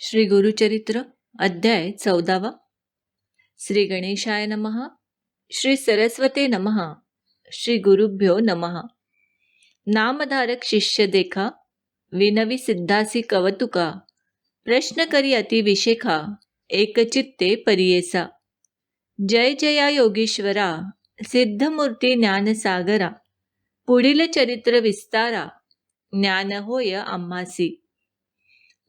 श्री गुरुचरित्र अध्याय 14। श्री गणेशाय नमः। श्री सरस्वते नमः। श्री गुरुभ्यो नमः। नामधारक शिष्य देखा, विनवी सिद्धासी कवतुका, प्रश्न करी अति विशेखा, एकचित्ते परियेसा। जय जया योगीश्वरा, सिद्धमूर्ती ज्ञानसागरा, पुढील चरित्र विस्तारा, ज्ञान होय आम्हासी।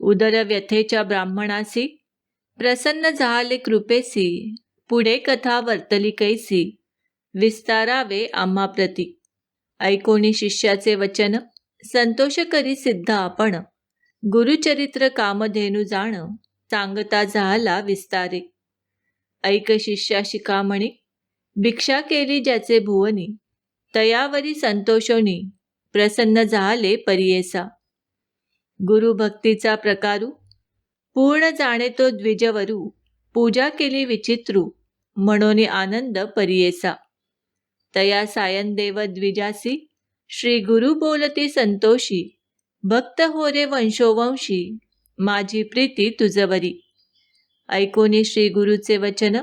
उदर व्यथेच्या ब्राह्मणासी, प्रसन्न झाले कृपेसी, पुढे कथा वर्तली कैसी, विस्तारावे आम्हा प्रती। ऐकोनी शिष्याचे वचन, संतोष करी सिद्ध आपण, गुरुचरित्र कामधेनु जाण, सांगता झाला विस्तारे। ऐक शिष्या शिकामणी, भिक्षा केली ज्याचे भुवनी, तयावरी संतोषोनी, प्रसन्न झाले परियेसा। गुरुभक्तीचा प्रकारू, पूर्ण जाणे तो द्विजवरू, पूजा केली विचित्रू, म्हणून आनंद परियेसा। तया सायनदेव द्विजासी, श्री गुरु बोलती संतोषी, भक्त हो रे वंशोवंशी, माझी प्रीती तुझवरी। ऐकोनी श्री गुरुचे वचन,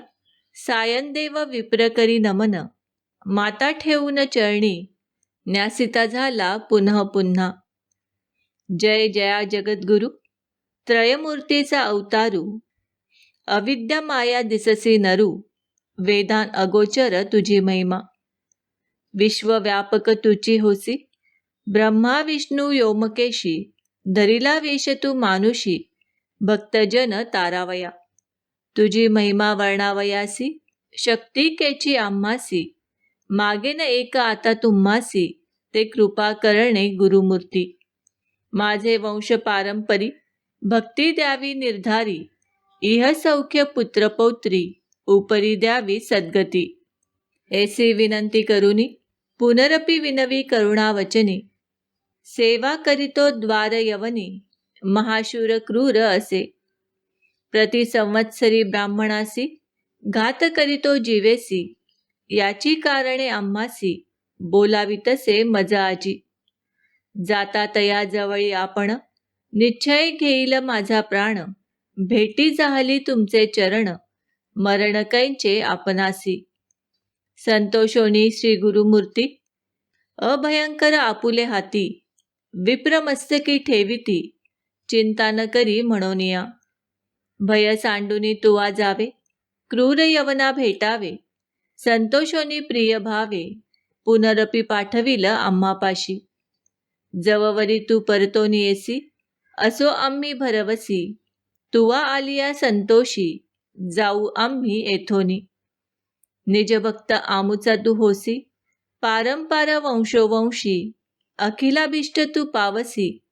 सायनदेव विप्र करी नमन, माता ठेवून चरणी, न्यासिता झाला पुन्हा पुन्हा। जय जया जगद्गुरु, त्रयमूर्तीचा अवतारू, अविद्या माया दिससी नरू, वेदान अगोचर तुझी महिमा। विश्वव्यापक तुची होसी, ब्रह्मा विष्णू योमकेशी, धरिला वेश तू मानुषी, भक्तजन तारावया। तुझी महिमा वर्णावयासी, शक्ती केची आम्हासी, मागेन एक आता तुम्हासी, ते कृपा करणे गुरुमूर्ती। माझे वंश पारंपरी, भक्ती द्यावी निर्धारी, इह सौख्य पुत्रपौत्री, उपरी द्यावी सद्गती। ऐसी विनंती करुनी, पुनरपि विनवी करुणावचनी, सेवा करीतो द्वार यवनी, महाशूर क्रूर असे। प्रति संवत्सरी ब्राह्मणासी, घात करीतो जीवेसी, याची कारणे आम्हासी, बोलावी तसे मज आजी। जाता तया जवळी आपण, निश्चय घेईल माझा प्राण, भेटी झाली तुमचे चरण, मरण कैंचे आपणासी। संतोषोनी श्री गुरुमूर्ती, अभयंकर आपुले हाती, विप्रमस्तकी ठेविती, चिंता न करी म्हणोनिया। भय सांडुनी तुवा जावे, क्रूर यवना भेटावे, संतोषोनी प्रिय भावे, पुनरपि पाठविल आम्हापाशी। जववरी तू परतोनी येसी, असो आम्ही भरवसी, तुवा आलिया संतोषी, जाऊ आम्ही येथोनी। निजभक्त आमुचा तू होसी, पारंपार वंशोवंशी, अखिलाभिष्ट तू पावसी,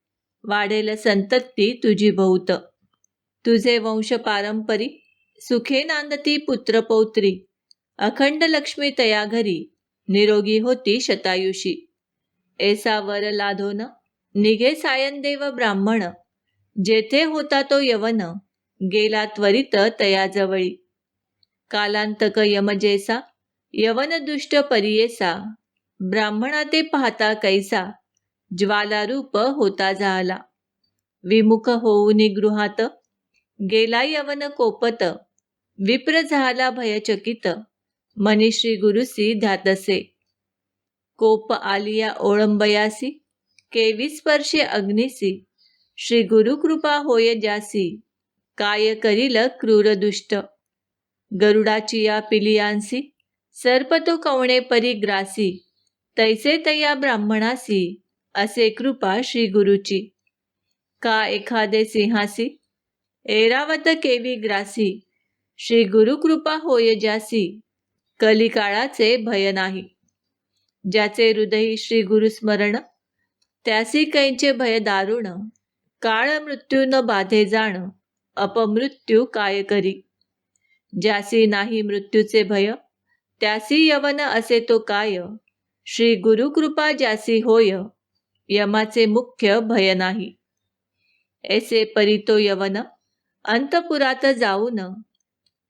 वाढेल संतती तुझी बहुत। तुझे वंश पारंपरी, सुखे नांदती पुत्रपौत्री, अखंड लक्ष्मी तया घरी, निरोगी होती शतायुषी। ऐसा वर लाधोन, निघे सायनदेव ब्राह्मण, जेथे होता तो यवन, गेला त्वरित तयाजवळी। कालांतक यम जैसा, यवन दुष्ट परियेसा, ब्राह्मणा ते पाहता कैसा, ज्वालारूप होता झाला। विमुख होऊनी गृहात, गेला यवन कोपत, विप्र झाला भयचकित, मनी श्री गुरुसी ध्यातसे। कोप आलिया ओळंबयासी, केवी स्पर्शे अग्निसी, श्री गुरुकृपा होय जासी, काय करील क्रूर दुष्ट। गरुडाची या पिलियांसी, सर्प तो कवणे परिग्रासी, तैसे तया ब्राह्मणासी, असे कृपा श्री गुरुची। का एखादे सिंहासी, ऐरावत केवी ग्रासी, श्री गुरुकृपा होय जासी, कलिकाळाचे भय नाही। ज्याचे हृदयी श्री गुरुस्मरण, त्यासी कैंचे भय दारुण, काळ मृत्यू न बाधे जाण, अपमृत्यू काय करी। ज्यासी नाही मृत्यूचे भय, त्यासी यवन असे तो काय, श्री गुरुकृपा ज्यासी होय, यमाचे मुख्य भय नाही। ऐसे परितो यवन, अंतपुरात जाऊन,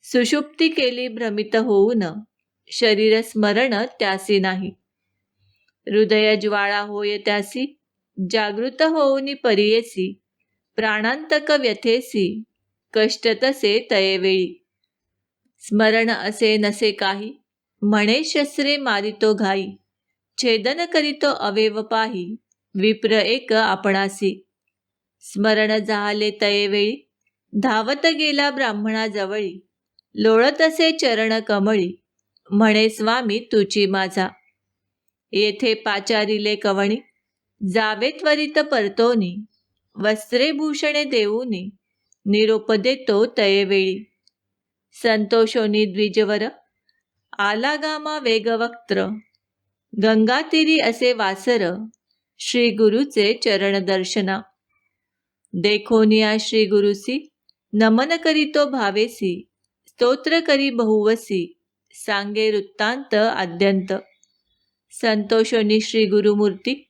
सुषुप्ती केली भ्रमित होऊन, शरीर स्मरण त्यासी नाही। हृदय ज्वाळा होय त्यासी, जागृत होऊनी परियेसी, प्राणांतक व्यथेसी, कष्ट तसे तयेवेळी. स्मरण असे नसे काही, म्हणे शस्त्रे मारितो घाई. छेदन करीतो अवेव पाही, विप्र एक आपणासी. स्मरण झाले तयेवेळी, धावत गेला ब्राह्मणाजवळी. लोळत असे चरण कमळी, म्हणे स्वामी तुची माझा. येथे पाचारिले कवणी, जावे त्वरित परतोनी. वस्त्रे भूषणे देऊनी, निरोप देतो तयेवेळी. संतोषोनी द्विजवर, आला गामा वेगवक्त्र. गंगातीरी असे वासर, श्री गुरुचे चरण दर्शना. देखोनिया श्री गुरुसी, नमन करीतो भावेसी. स्तोत्र करी बहुवसी, सांगे वृत्तांत आद्यंत. संतोषोनी श्री गुरुमूर्ती,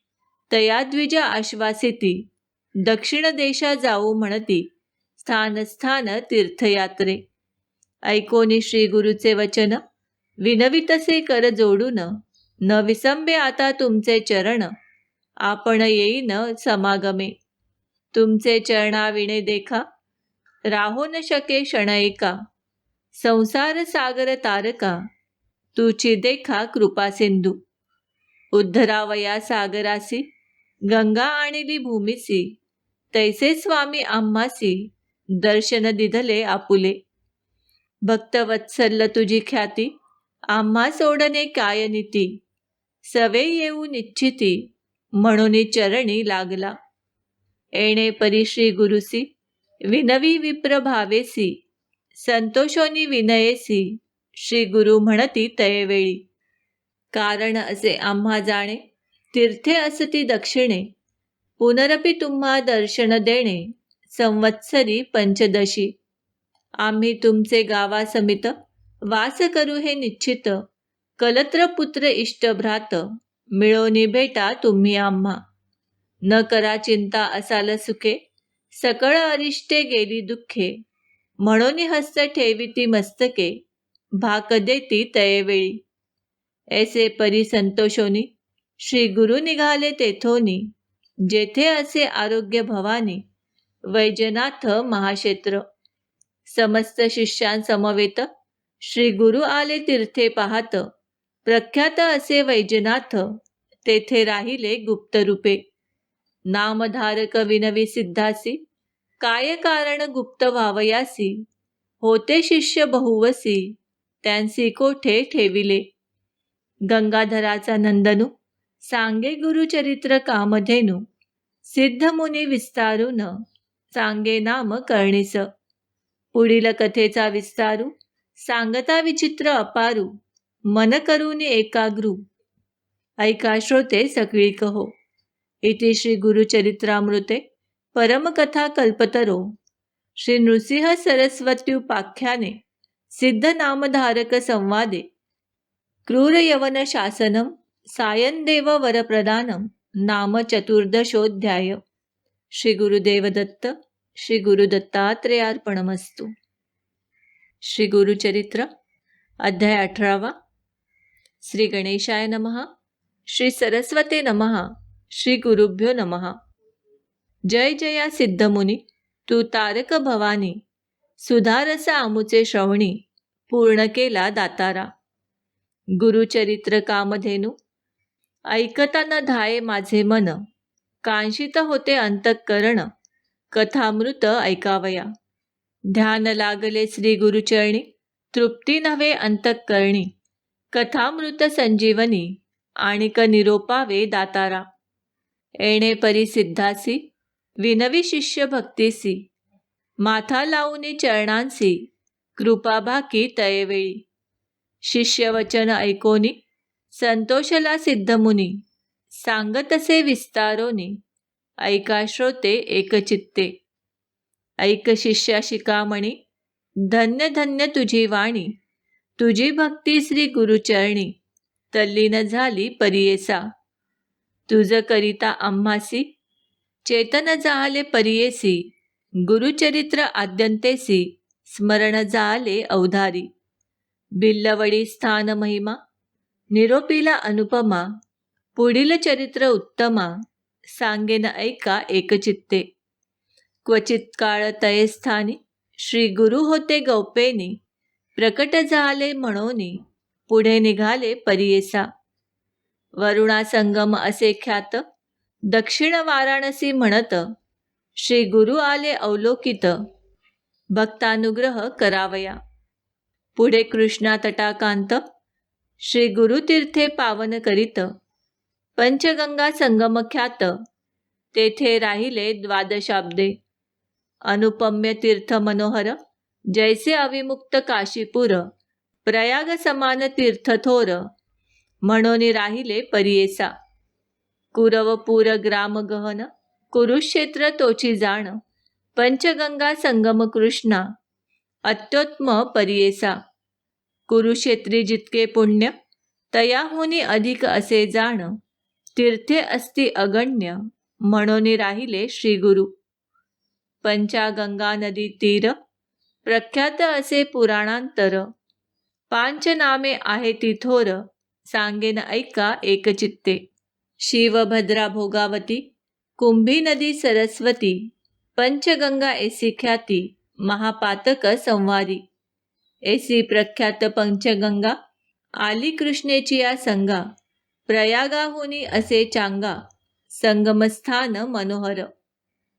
तया द्विज आश्वासिती. दक्षिण देशा जाऊ म्हणती, स्थान स्थान तीर्थयात्रे. ऐकोनी श्री गुरुचे वचन, विनवितसे कर जोडून. न विसंबे आता तुमचे चरण, आपण येईन समागमे. तुमचे चरणाविणे देखा, राहो न शके क्षण एका. संसार सागर तारका, तुची देखा कृपा सिंधू. उद्धरावया सागरासी, गंगा आणिली भूमिसी. तैसे स्वामी आम्हासी, दर्शन दिधले आपुले. भक्तवत्सल्य तुझी ख्याती, आम्हा सोडणे काय नीती. सवे येऊ निश्चिती, म्हणून चरणी लागला. येणे परी श्री गुरुसी, विनवी विप्र भावेसी. संतोषोनी विनयेसी, श्री गुरु म्हणती तयेवेळी. कारण असे आम्हा जाणे, तीर्थे असती दक्षिणे. पुनरपि तुम्हा दर्शन देणे, संवत्सरी पंचदशी. आम्ही तुमचे गावा समित, वास करू हे निश्चित. कलत्र पुत्र इष्ट भ्रात, मिळोनी भेटा तुम्ही आम्हा. न करा चिंता असाल सुखे, सकळ अरिष्टे गेली दुःखे. म्हणून हस्त ठेविती मस्तके, भाक देती तयेवेळी. ऐसे परी संतोषोनी, श्री गुरु निघाले तेथोनी. जेथे असे आरोग्य भवानी, वैजनाथ महाक्षेत्र. समस्त शिष्यांसमवेत, श्री गुरु आले तीर्थे पाहत. प्रख्यात असे वैजनाथ, तेथे राहिले गुप्तरूपे. नामधारक विनवी सिद्धासी, काय कारण गुप्त व्हावयासी. होते शिष्य बहुवसी, त्यांसी कोठे ठेविले. गंगाधराचा नंदनू, सांगे गुरुचरित्र कामधेनू. सिद्ध मुनी विस्तारून, सांगे नाम कर्णिस. पुढील कथेचा विस्तारू, सांगता विचित्र अपारू. मन करून एकाग्रू, ऐका श्रोते सगळी कहो. इति श्री गुरुचरित्रामृते परमकथा कल्पतरो. श्री नृसिंह सरस्वत्युपाख्याने सिद्ध नामधारक संवादे. क्रूर यवन शासनम, सायनदेव वरप्रदानम. नाम चतुर्दशोऽध्याय. श्री गुरुदेव दत्त. श्री गुरुदत्तात्रेयार्पणमस्तु. श्री गुरुचरित्र अध्याय 18. श्री गणेशाय नमः. श्री सरस्वते नमः. श्री गुरुभ्यो नमः. जय जया सिद्धमुनी, तू तारक भवानी. सुधारस आमुचे श्रवणी, पूर्ण केला दातारा. गुरुचरित्र कामधेनू, ऐकता न धाये माझे मन. कांशित होते अंतःकरण, कथामृत ऐकावया. ध्यान लागले श्री गुरुचरणी, तृप्ती नव्हे अंतःकरणी. कथामृत संजीवनी, आणिक निरोपावे दातारा. येणे परी सिद्धासी, विनवी शिष्य भक्तीसी. माथा लावूनी चरणांसी, कृपा भाकी तयेवेळी. शिष्य वचन ऐकोनी, संतोषला सिद्धमुनी. सांगतसे विस्तारोनी, ऐका श्रोते एकचित्ते. ऐक शिष्या शिकामणी, धन्य धन्य तुझी वाणी. तुझी भक्ती श्री गुरुचरणी, तल्लीन झाली परियेसा. तुझ करिता आम्हासी, चेतन जाले परियेसी. गुरुचरित्र आद्यंतेसी, स्मरण जाले अवधारी. बिल्लवडी स्थान महिमा, निरोपीला अनुपमा. पुढील चरित्र उत्तमा, सांगेन ऐका एकचित्ते. क्वचित काळ तये स्थानी, श्री गुरु होते गौपेनी, प्रकट झाले म्हणोनी, पुढे निघाले परियेसा. वरुणा संगम असे ख्यात, दक्षिण वाराणसी म्हणत, श्री गुरु आले अवलोकित, भक्तानुग्रह करावया. पुढे कृष्णा तटाकांत, श्री गुरुतीर्थे पावन करीत, पंचगंगा संगम ख्यात, तेथे राहिले द्वादशाब्दे. अनुपम्य तीर्थ मनोहर, जैसे अविमुक्त काशीपूर, प्रयाग समान तीर्थ थोर, म्हणून राहिले परियेसा. कुरवपूर ग्राम गहन, कुरुक्षेत्र तोची जाण, पंचगंगा संगम कृष्णा, अत्योत्म परियेसा. कुरुक्षेत्री जितके पुण्य, तयाहुनी अधिक असे जाण, तीर्थे असती अगण्य, म्हणून राहिले श्री गुरु. पंचागंगा नदी तीर, प्रख्यात असे पुराणांतर, पांच नामे आहे ती थोर, सांगेन ऐका एकचित्ते. शिवभद्रा भोगावती, कुंभी नदी सरस्वती, पंचगंगा एसी ख्याती, महापातक संवारी. एसी प्रख्यात पंचगंगा, आली कृष्णेची या संगा, प्रयागाहुनी असे चांगा, संगमस्थान मनोहर.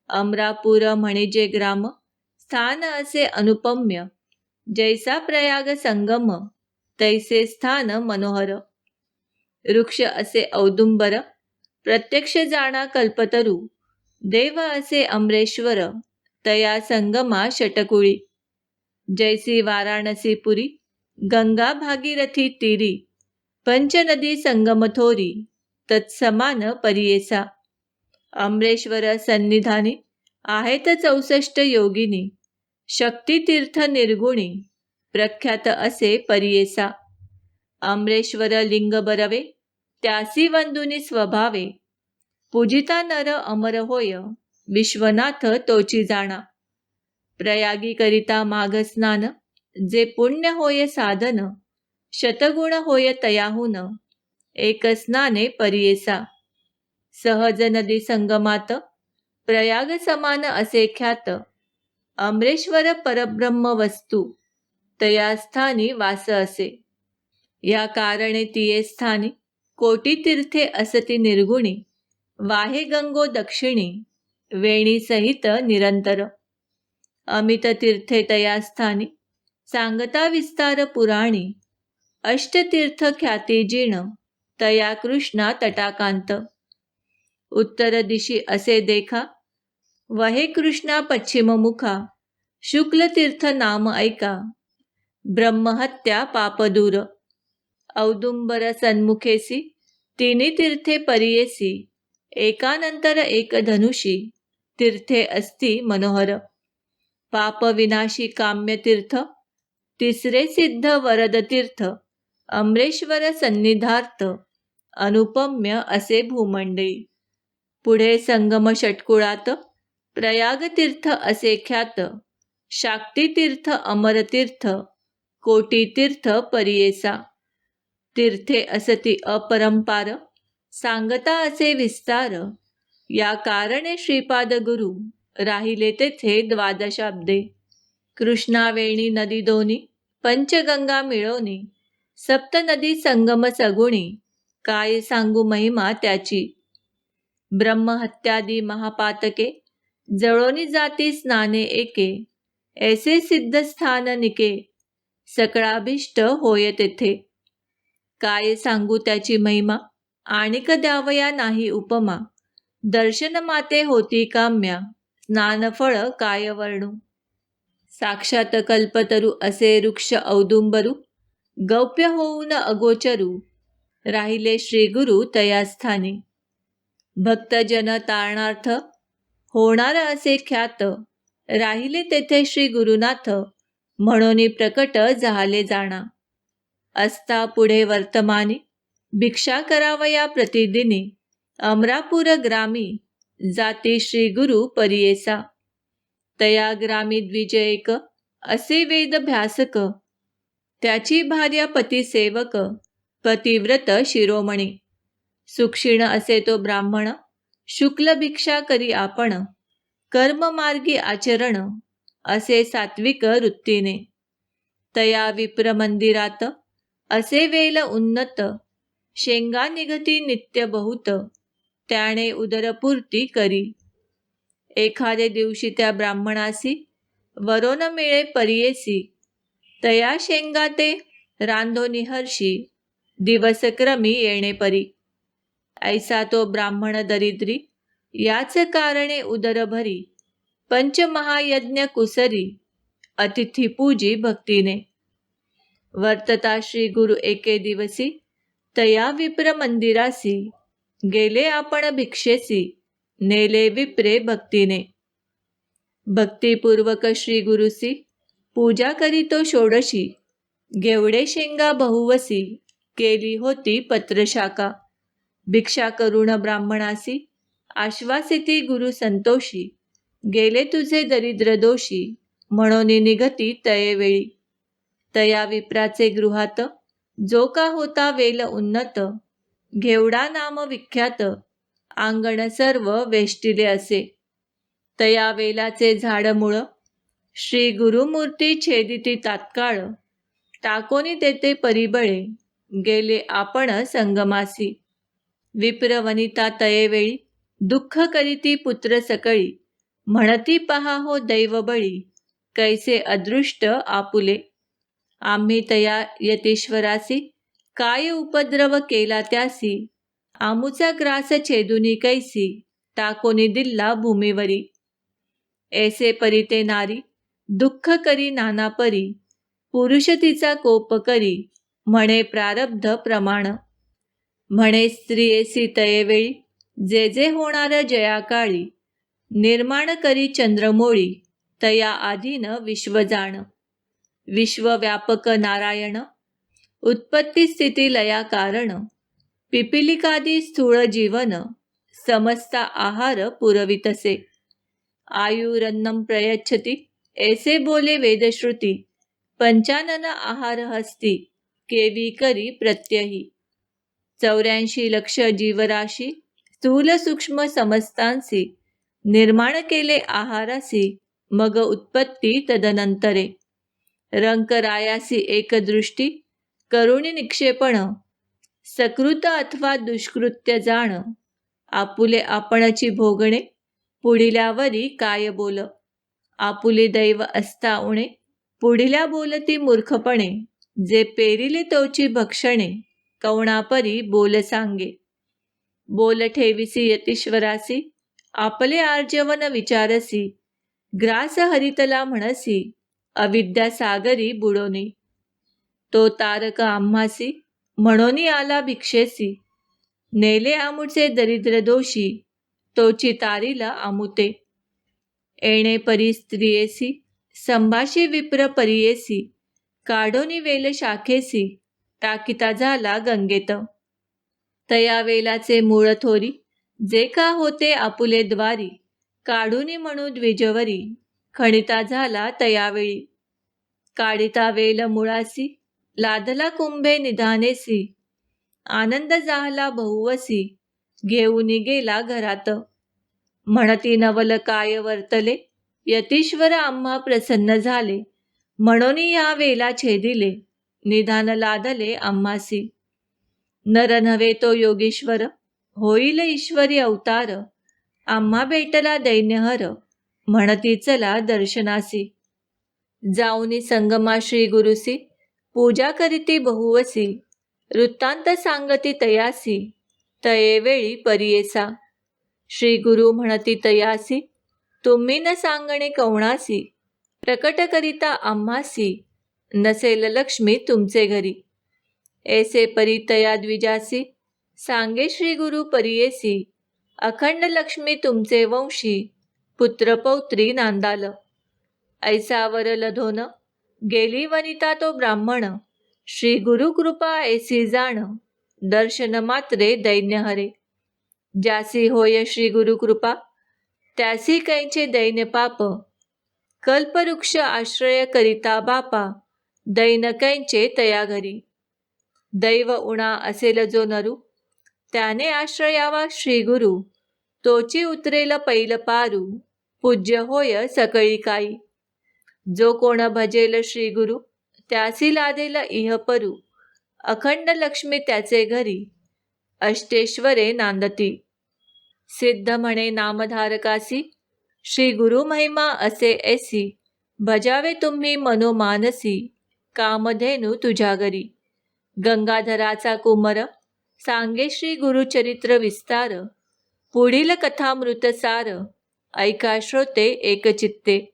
अमरापूर म्हणजे ग्राम, स्थान असे अनुपम्य, जैसा प्रयाग संगम, तैसे स्थान मनोहर. वृक्ष असे औदुंबर, प्रत्यक्ष जाणा कल्पतरू, देव असे अमरेश्वर, तया संगमा षटकुळी. जैसी वाराणसीपुरी, गंगा भागीरथी तीरी, पंचनदी संगम थोरी, तत्समान परियेसा. अमरेश्वर सन्निधानी, आहेत 64 योगिनी, शक्तितीर्थ निर्गुणी, प्रख्यात असे परियेसा. अमरेश्वर लिंग बरवे, त्यासी वंदुनी स्वभावे, पूजिता नर अमर होय, विश्वनाथ तोची जाणा. प्रयागी करिता माघ स्नान, जे पुण्य होय साधन, शतगुण होय तयाहुन, एक स्नाने परियेसा. सहज नदी संगमात, प्रयाग समान असे ख्यात, अमरेश्वर परब्रह्म वस्तू, तया स्थानी वास असे. या कारणे तिये स्थानी, कोटी तीर्थे असती निर्गुणी, वाहे गंगो दक्षिणी, वेणी सहित निरंतर. अमित तीर्थे तया स्थानी, सांगता विस्तार पुराणी, अष्टतीर्थ ख्याती जिण, तया कृष्णा तटाकांत. उत्तर दिशी असे देखा, वहे कृष्णा पश्चिम मुखा, शुक्ल तीर्थ नाम ऐका, ब्रह्महत्या पापदूर. औदुंबर सन्मुखेसी, तिन्ही तीर्थे परियेसी, एकानंतर एक धनुषी, तीर्थे असती मनोहर. पाप विनाशी काम्य तीर्थ, तिसरे सिद्ध वरद तीर्थ, अमरेश्वर सन्निधार्थ, अनुपम्य असे भूमंडळी. पुढे संगम षटकुळात, प्रयाग तीर्थ असे ख्यात, शाक्तीतीर्थ अमरतीर्थ, कोटी तीर्थ परियेसा. तीर्थे असती अपरंपार, सांगता असे विस्तार, या कारणे श्रीपाद गुरु, राहिले तेथे द्वादशाब्दे. कृष्णावेणी नदी दोनी, पंचगंगा मिळवणी, सप्तनदी संगम सगुणी, काय सांगू महिमा त्याची. ब्रह्महत्यादी महापातके, जळोनी जाती स्नाने एके, ऐसे सिद्ध स्थान निके, सकळाभिष्ट होय तेथे. काय सांगू त्याची महिमा, आणिक द्यावया नाही उपमा, दर्शन माते होती काम्या, स्नानफळ काय वर्णू. साक्षात कल्पतरू असे वृक्ष औदुंबरू, गौप्य होऊन अगोचरू, राहिले श्री गुरु तया स्थानी. भक्तजन तारणार्थ, होणार असे ख्यात, राहिले तेथे श्री गुरुनाथ, म्हणून प्रकट झाले जाणा. असता पुढे वर्तमानी, भिक्षा करावया प्रतिदिनी, अमरापूर ग्रामी, जाती श्री गुरु परियेसा. तया ग्रामी द्विजयक, असे वेदभ्यासक, त्याची भार्या पतिसेवक, पतिव्रत शिरोमणी. सुक्षीण असे तो ब्राह्मण, शुक्ल भिक्षा करी आपण, कर्ममार्गी आचरण, असे सात्विक वृत्तीने. तया विप्र मंदिरात असे वेल उन्नत, शेंगा निघती नित्य बहुत, त्याने उदरपूर्ती करी. एखादे दिवशी त्या ब्राह्मणासी वरोन मिळे परियेसी, तया शेंगा ते रांधोनी हर्षी, दिवसक्रमी येणे परी. ऐसा तो ब्राह्मण दरिद्री, याच कारणे उदर भरी, पंचमहायज्ञ कुसरी, अतिथी पूजी भक्तीने. वर्तता श्री गुरु एके दिवसी, तया विप्र मंदिरासी, गेले आपण भिक्षेसी, नेले विप्रे भक्तीने. भक्तिपूर्वक श्री गुरुसी, पूजा करीतो षोडशी, घेवडे शेंगा बहुवसी, केली होती पत्रशाखा. भिक्षा करुण ब्राह्मणासी, आश्वासिती गुरु संतोषी, गेले तुझे दरिद्र दोषी, म्हणून निघती तयेवेळी. तया विप्राचे गृहात, जो का होता वेल उन्नत, घेवडा नाम विख्यात, अंगण सर्व वेष्टिले असे. तया वेलाचे झाड मूळ, श्री गुरुमूर्ती छेदिती तात्काळ, टाकोनी देते परिबळे, गेले आपण संगमासी. विप्र वनिता तयेवेळी, दुःख करीती पुत्र सकळी, म्हणती पहा हो दैवबळी, कैसे अदृष्ट आपुले. आम्ही तया यतीश्वरासी, काय उपद्रव केला त्यासी, आमुचा ग्रास छेदुनी कैसी, टाकोनी दिल्ला भूमीवरी. ऐसे परी ते नारी, दुःख करी नाना परी, पुरुष तिचा कोप करी, म्हणे प्रारब्ध प्रमाण. म्हणे स्त्रियेसी तयेवेळी, जे जे होणार जयाकाळी, निर्माण करी चंद्रमोळी, तया आधीन विश्व जाण. विश्वव्यापक नारायण, उत्पत्ती स्थिती लया कारण, पिपिलिकादी स्थूळ जीवन, समस्ता आहार पुरवितसे. आयुरन्नम प्रयच्छति, ऐसे बोले वेदश्रुती, पंचानन आहार हस्ती, केवी करी प्रत्यही. 84 लक्ष जीवराशी, स्थूल सूक्ष्म समस्तांसी, निर्माण केले आहारासी, मग उत्पत्ती तदनंतरे. रंकरायासी एकदृष्टी, करुणी निक्षेपण, सकृत अथवा दुष्कृत्य जाण, आपुले आपणची भोगणे, पुढिल्यावरी काय बोल. आपुले दैव असता उणे, पुढिल्या बोलती मूर्खपणे, जे पेरिले तोची भक्षणे, कवणापरी बोल सांगे. बोल ठेविसी यतीश्वरासी, आपले आर्जवन विचारसी, ग्रास हरितला म्हणसी, अविद्या सागरी बुडोनी. तो तारक आम्हासी, म्हणोनी आला भिक्षेसी, नेले आमुचे दरिद्र दोषी, तोची तारीला आमुते. येणे परी स्त्रियेसी, संभाषी विप्र परियेसी, काढोनी वेल शाखेसी, टाकिता झाला गंगेत. तया वेलाचे मूळ थोरी, जे का होते आपुले द्वारी, काढुनी म्हणू द्विजवरी, खणिता झाला तयावेळी. काढिता वेल मुळासी, लादला कुंभे निधानेसी, आनंद झाला बहुवसी, घेऊनी गेला घरात. म्हणती नवल काय वर्तले, यतीश्वर आम्हा प्रसन्न झाले, म्हणून या वेला छेदिले, निधान लादले आम्हासी. नर नव्हे तो योगीश्वर, होईल ईश्वरी अवतार, आम्हा भेटला दैन्यहर, म्हणती चला दर्शनासी. जाऊनी संगमा श्री गुरुसी, पूजा करीती बहुवसी, वृत्तांत सांगती तयासी, तयेवेळी परियेसा. श्री गुरु म्हणती तयासी, तुम्ही न सांगणे कवणासी, प्रकट करिता आम्हासी, नसेल लक्ष्मी तुमचे घरी. ऐसे परी तया द्विजासी, सांगे श्री गुरु परियेसी, अखंड लक्ष्मी तुमचे वंशी, पुत्र पौत्री नांदाल. ऐसा वर लधोन, गेली वनिता तो ब्राह्मण, श्री गुरु कृपा ऐसी जाण, दर्शन मात्रे दैन्य हरे. ज्यासी होय श्री गुरु कृपा, त्यासी कैंचे दैन्य पाप, कल्पवृक्ष आश्रय करिता बापा, दैन कैंचे तया घरी. दैव उणा असेल जो नरू, त्याने आश्रयावा श्री गुरु, तोची उतरेल पैल पारू, पूज्य होय सकळी काई. जो कोण भजेल श्री गुरु त्यासी लादेल इहपरू. अखंड लक्ष्मी त्याचे घरी अष्टेश्वरे नांदती. सिद्ध म्हणे नामधारकासी श्री गुरु महिमा असे ऐसी. भजावे तुम्ही मनोमानसी कामधेनू तुझ्या घरी. गंगाधराचा कुमर सांगे श्री गुरुचरित्र विस्तार. पुढील कथामृत सार ऐका श्रोते एकचित्ते.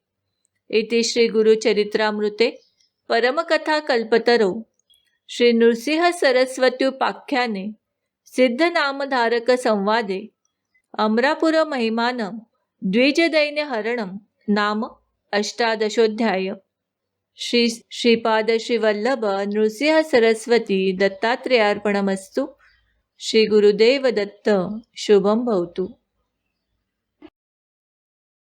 इति श्री गुरुचरित्रामृते परमकथा कल्पतरो श्री नृसिंह सरस्वत्युपाख्याने सिद्धनामधारक संवादे अमरापुर महिमानं द्विजदैन्य हरणं नाम अष्टादशोऽध्याय. श्रीपाद श्रीवल्लभ नृसिंह सरस्वती दत्तात्रेयार्पणमस्तु. श्री गुरुदेव दत्त. शुभम भवतु.